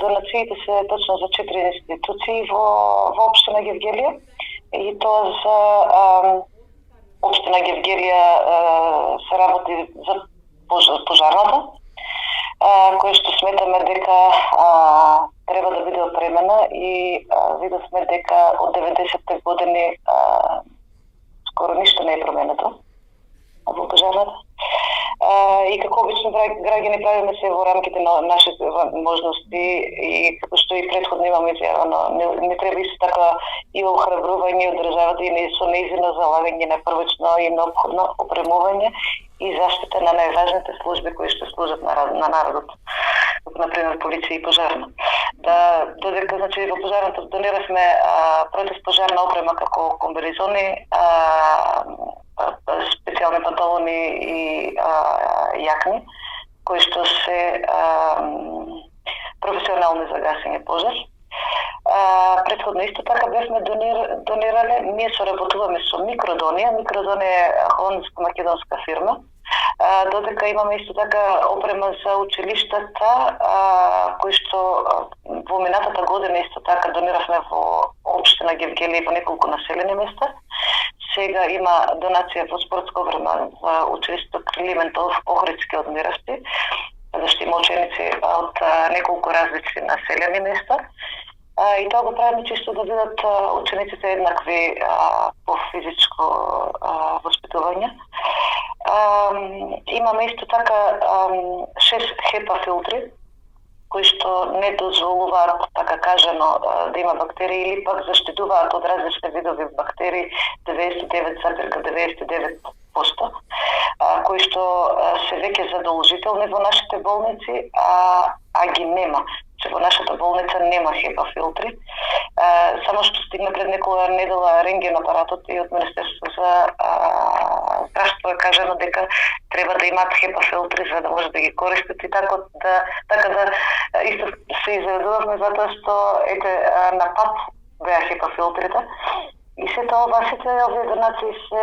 донациите се точно за 4 институции во општина Гевгелија и тоа за општина Гевгелија се работи за пожарната, која што сметаме дека треба да биде опремена и видовме дека од 90-те години скоро ништо не е променето во пожарната. И како обично граѓани правиме се во рамките на нашите можности и како што и претходно имаме изјавено, не треба исто така и охрабрување од државата и со нејзино залагање на првично и неопходно опремување и заштита на најважните служби кои што служат на народот, како например полиција и пожарна. Додека значи во пожарната дониравме противпожарна опрема како комбинезони, специјални панталони и јакни, кои што се професионални за гасење пожар. Претходно исто така бевме донирале, ние соработуваме со Микродонија. Микродонија е холандско-македонска фирма. Додека имаме исто така опрема за училиштата, кои што во минатата година исто така дониравме во општина Гевгелија и во неколку населени места. Сега има донација во спортска опрема во училиштето Климент Охридски од Мирасти, зашто има ученици од неколку различни населени места. И тоа го правиме чисто да бидат учениците еднакви по физичко воспитување. Имаме исто така 6 HEPA филтри, кои што не дозволуваат, така кажано, да има бактерии или пак заштитуваат од различни видови бактерии 99,99%, кои што се веќе задолжителни во нашите болници, а ги нема. Во нашата болница нема HEPA филтри. Само што стигна пред некоја недела рентген апаратот и од Министерството за здравство е кажано дека треба да имаат HEPA филтри за да може да ги користат и така да исто се изведуваме затоа што на пат беа HEPA филтрите и сите овие донации се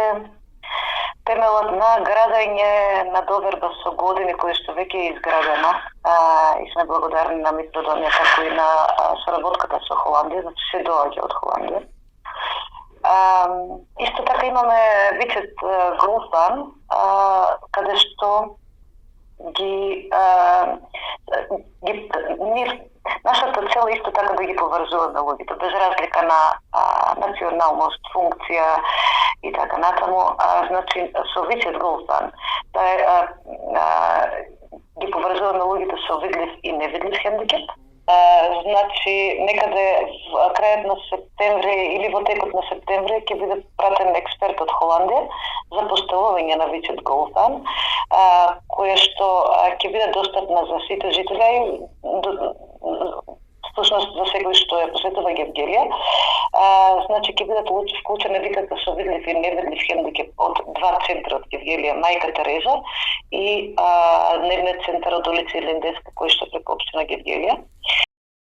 темелот на градење на доверба со години кој што веќе е изградена и сме благодарни на Микродонија како и на соработката со Холандија, значи се доаѓа од Холандија. Исто така имаме Вичет Голфан, каде што нашата цел е исто така да ги поврзуваме луѓето, без разлика на националност, функција и така натаму. Значи, со Вичет Голфан ги поврзуваме луѓето со видлив и невидлив хендикеп. Значи, некаде крајот на септември или во текот на септември ќе биде пратен експерт од Холандија за поставување на Вичет Голфан, која што ќе биде достапна за сите жители, всушност за секој што е посетува Гевгелија. Значи ќе бидат вклучени децата со видлив и невидлив хендикеп од два центри од Гевгелија, Мајка Тереза и дневниот центар од улица Илинденска, кој што преку општина Гевгелија.